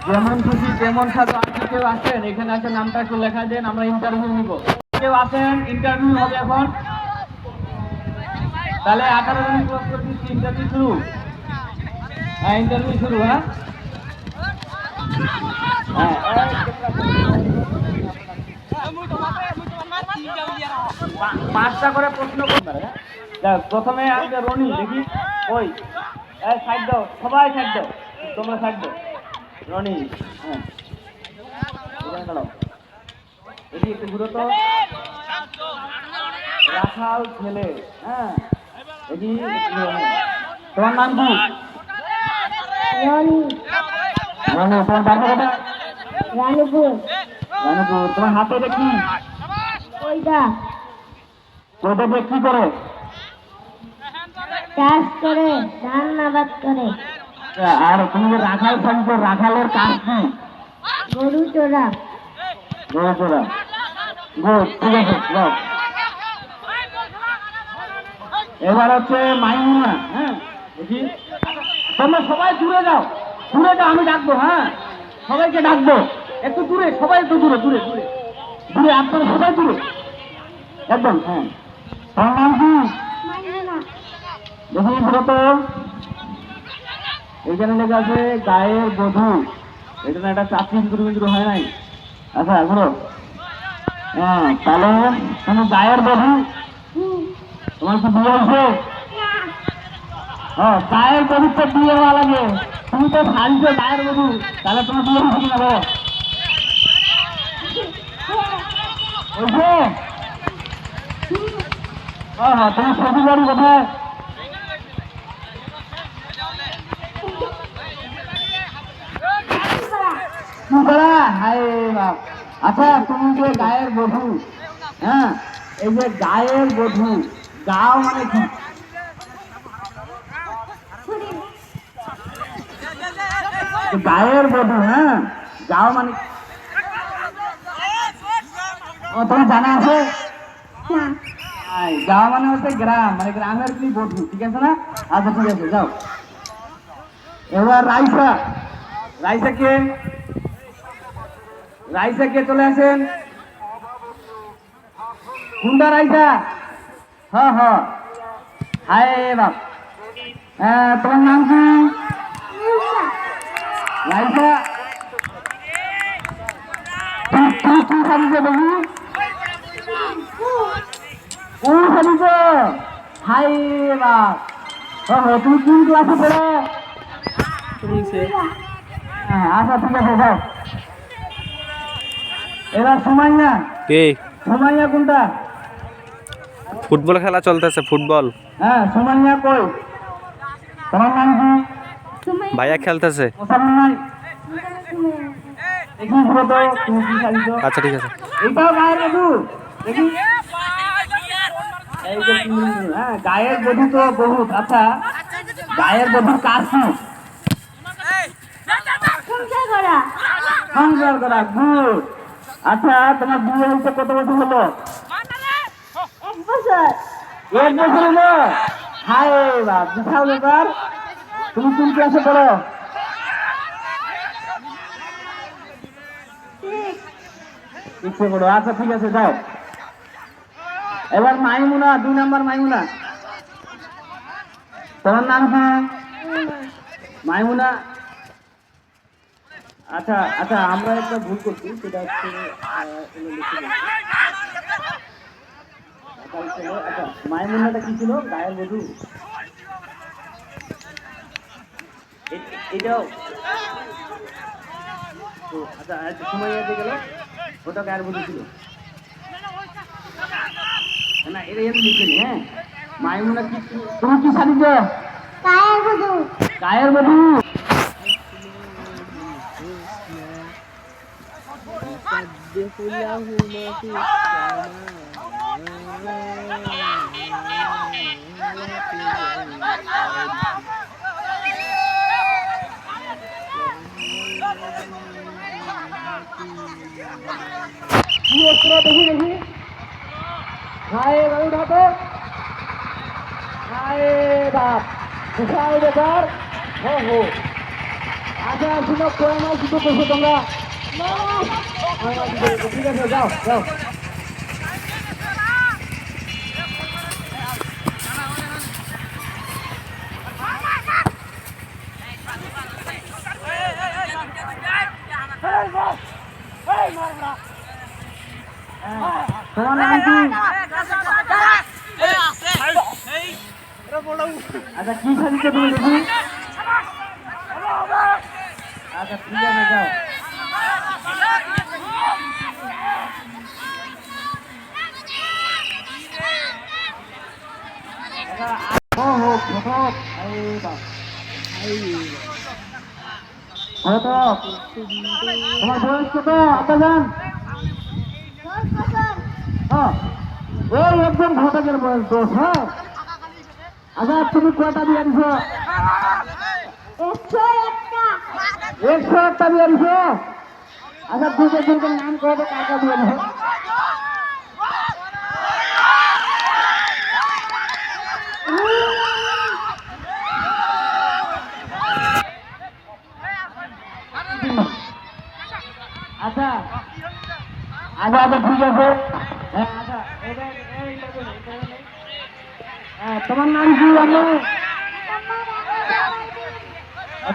যেমন খুশি তেমন সাথে আপনি কেউ আসেন, এখানে আছে নামটা একটু লেখা দেন, আমরা ইন্টারভিউ নিব। কেউ আসেন, ইন্টারভিউ হবে এখন। তাহলে 18 জন ক্লোজ করে দিচ্ছি, ইন্টারভিউ শুরু। হ্যাঁ, ইন্টারভিউ শুরু। হ্যাঁ, পাঁচটা করে প্রশ্ন করবে। প্রথমে আমাদের রনি, দেখি ওই সাইড দাও, সবাই সাইড দাও, তোমরা সাইড দাও। রনি, হ্যাঁ দেখি একটু ঘুরো তো। রাখাল ছেলে, হ্যাঁ দেখি। তোমার নাম কি? রনি। রনি, তোমার বাসা কোথায়? রানীপুর। রানীপুর। তোমার হাতে এটা কি? ওইটা। ওইটা দিয়ে কি করে? চাষ করে, ধান আবাদ করে। আর তুমি যে রাখাল থাকবে, রাখালের কাজ কি? গরু চোরা। গরু চোরা, গুড, ঠিক আছে যাও। এবার হচ্ছে মাইমুনা, হ্যাঁ দেখি। তোমরা সবাই দূরে যাও, দূরে যাও, আমি ডাকবো। হ্যাঁ, সবাইকে ডাকবো, একটু দূরে, সবাই একটু দূরে দূরে দূরে দূরে, আপনারা সবাই দূরে একদম। হ্যাঁ, তোমার নাম কি? দেখি ঘুরো তো। এইখানে লেখা আছে গায়ের বধূ। এটা না একটা চাকরি কিন্তু হয় নাই। আচ্ছা ঘুরো। হ্যাঁ, তাহলে তুমি গায়ের বধূ, তোমার কি বিয়ে হয়েছে? ও, গায়ের বধূ তো বিয়ে হওয়া লাগে, তুমি তো সাজছো গায়ের বধূ, তাহলে তোমার বিয়ে হয়েছে কিনা বলো? হ্যাঁ, তোমার শ্বশুর বাড়ি কোথায়? আচ্ছা, তুমি যে গায়ের বধূ, হ্যাঁ এই যে গায়ের বধূ, গাও মানে কি? গায়ের বধূ, হ্যাঁ গাও মানে তোমার জানা আছে? গাও মানে হচ্ছে গ্রাম, মানে গ্রামের কি বধূ, ঠিক আছে না? আচ্ছা ঠিক আছে যাও। এবার রাইসা, রাইসা কে? রাইসা কে চলে আসেন। কুন্ডা রাইসা? হ্যাঁ হ্যাঁ, হায় বাপ। তোমার নাম কি? রাইসা, তুই কি সারিছে দেখি? ও সারিছ, হায় বাপ। তুমি কোন ক্লাসে পড়ো? হ্যাঁ, আচ্ছা ঠিক আছে যাও। এবার সুমাইয়া। কে? সুমাইয়া কোনটা? ফুটবল খেলা চলতেছে, ফুটবল। হ্যাঁ, সুমাইয়া কই? তোমার নাম কি? ভাইয়া খেলতেছে। আচ্ছা ঠিক আছে। এইটাও গায়ের বধূ, দেখি। হ্যাঁ, গায়ের বধূ তো বহুত। আচ্ছা, গায়ের বধূর কাজ কি? সংসার করা, গুড। আচ্ছা, তোমার বিয়ে হয়েছে কত বছর হলো? 1 বছর। 1 বছর হলো, হায় বাপ, বিশাল ব্যাপার। তুমি কোন ক্লাসে পড়ো? ইচ্ছে পড়ো। আচ্ছা ঠিক আছে যাও। এবার মাইমুনা, 2 নাম্বার মাইমুনা। তোমার নাম কি? মাইমুনা। আচ্ছা আচ্ছা, আমরা একটা ভুল করছি, সেটা হচ্ছে আচ্ছা, মাইমুনাটা কি ছিল? গায়ের বধূ। এটাও আচ্ছা, সময় গেল, ওটা গায়ের বধূ ছিল না, এটা লিখিনি। হ্যাঁ, মাইমুনা কি? তুমি কি সারিছ? গায়ের বধূ। গায়ের বধূ। Behulahu mafi देखी देखी हाय बाबू ढाको हाय बाप विशाल बेकार हो আচ্ছা শুনো কোন মাছ দুটো করছো তোমরা ঠিক আছে যাও যাও তোমার নাম কি আচ্ছা কি সাজিতে তুমি দেখি আচ্ছা ঠিক আছে যাও তোমার বয়স কত আব্বাজান এই একদম ঘটকের বয়স 10 হ্যাঁ আচ্ছা তুমি কয়টা বিয়ে দিছো 101টা বিয়ে দিছো আচ্ছা দুজনের নাম কত কাকা বিয়ে দিছো আচ্ছা আচ্ছা আচ্ছা ঠিক আছে হ্যাঁ আচ্ছা তোমার নাম কি জানো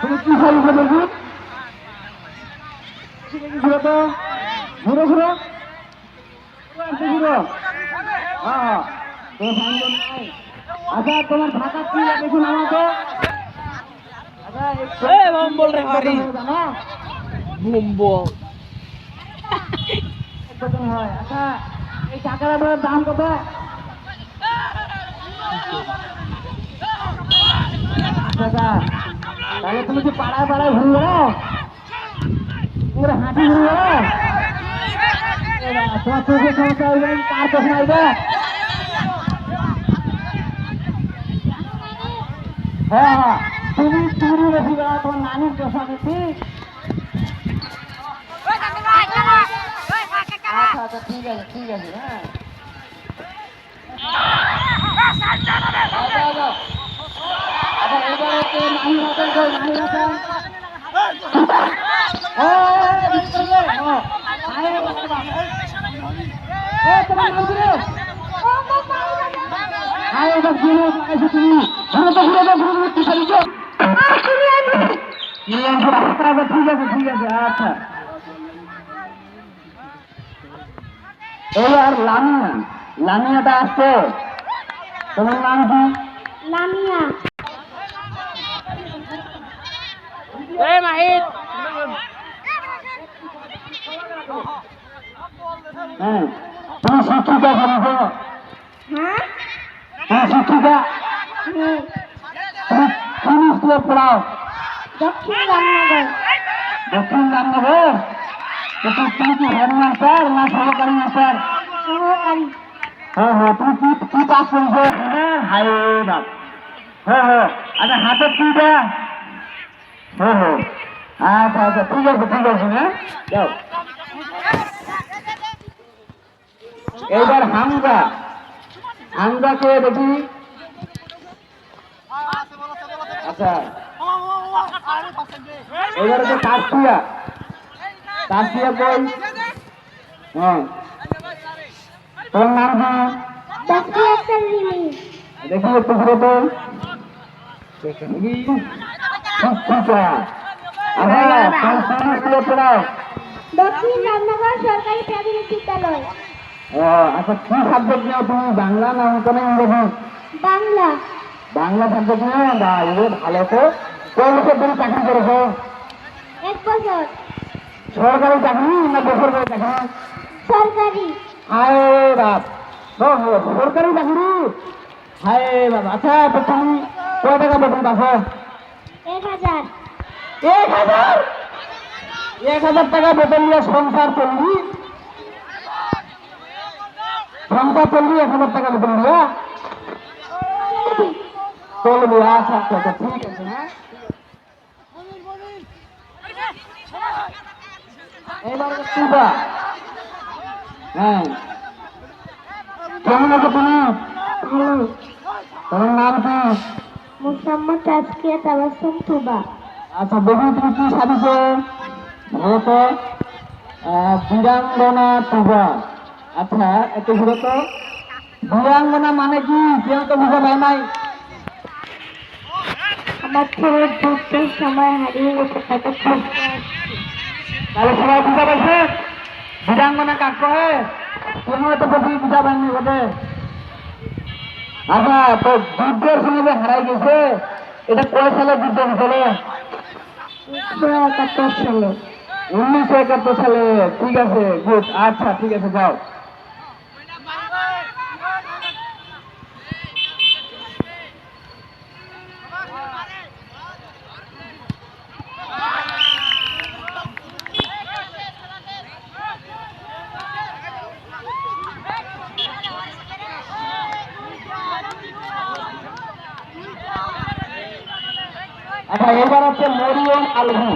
তুমি কি সারিছো দেখি ঘুরো তো ঘুরো ঘুরো ঘুরো হ্যাঁ আচ্ছা তোমার ভাষা কি দেখুন আমাকে বল রে হারি বুম্বল হয় আচ্ছা এই টাকার দাম কত আচ্ছা তাহলে তুমি কি পাড়ায় পাড়ায় ঘুরে বেড়াও পুরো হাঁটি ঘুরে বেড়াও তোমার চোখের সমস্যা হইবে কার চশমা হইবে হ্যাঁ হ্যাঁ তুমি চুরি বেশি বেড়াও তোমার নানির চশমা বেশি আচ্ছা আচ্ছা ঠিক আছে হ্যাঁ আচ্ছা এবার হচ্ছে নানি হাতের কই নানি হাতের তোমার নাম কি রে আরে এটা ঘুরে এসে তুমি ঘুরে কি করিছো ঠিক আছে আচ্ছা এবার লামিয়াটা আসছে তোমার নাম কি লামিয়া মাহিত হ্যাঁ তুমি শিক্ষিকা করেছো হ্যাঁ তুমি শিক্ষিকা তুমি কোন স্কুলে পড়াও দক্ষিণ রামনগর দক্ষিণ রামনগর তুমি কি হেড মাস্টার না সহকারী মাস্টার সহকারী হ্যাঁ তুমি কি পাস করেছো হাই বাপ হ্যাঁ আচ্ছা হাতের কিটা হ্যাঁ আচ্ছা ঠিক আছে হ্যাঁ যাও এইবার হামজাকে দেখি আচ্ছা এবার হচ্ছে কাশিয়া কই হ্যাঁ তোর নাম কি দেখি একটু ঘুরে তো দক্ষিণ রামনগর সরকারি প্রাথমিক বিদ্যালয় আচ্ছা কি সাবজেক্ট নেও তুমি বাংলা না কোনো ইংরেজি বাংলা সাবজেক্ট নেও বা ভালো তো কোন বছর তুমি চাকরি করেছো 1 বছর সরকারি চাকরি না বেসরকারি চাকরি সরকারি হায় বাপ সরকারি চাকরি হায় বাবা আচ্ছা তো তুমি কয় টাকা বেতন পাচ্ছ 1000 1000 টাকা বেতন নিয়ে সংসার চলবি ফর্মটা চলবি 1000 টাকা বেতন দিয়া চলবি। আচ্ছা আচ্ছা আচ্ছা, ঠিক আছে। হ্যাঁ এইবার তুবা। হ্যাঁ কেমন আছো তুমি? ভালো। তোমার নাম কি? মোসাম্মদ তাজকিয়া তাবাসসুম তুবা। আচ্ছা দেখি তুমি কি সাজিছো? ভালো তো। বীরাঙ্গনা তুবা। আচ্ছা একটু ঘুরে তো, বীরাঙ্গনা মানে কি? কেউ তো বুঝে পায় নাই। আমার ছেলের যুদ্ধের সময় হারিয়ে গেছে, তাকে খুঁজতে আসছি। তাহলে সবাই বুঝা পাইছে বীরাঙ্গনা কাক কহে? কেউ তো প্রথমে বুঝা পায়নি বোধে। আচ্ছা তো যুদ্ধের সময় যে হারাই গেছে, এটা কয় সালে যুদ্ধ হয়েছিল? 1971 সালে। 1971 সালে। ঠিক আছে, গুড। আচ্ছা ঠিক আছে, যাও। আচ্ছা এবার হচ্ছে মরিয়ম আলভি।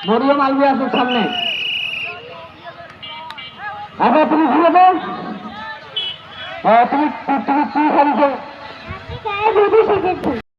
মরিয়ম আলভি আছে সামনে। আচ্ছা তুমি ঘুরে তো, তুমি তুমি কি সারিছো? আমি গায়ে বুঝে শিখেছি।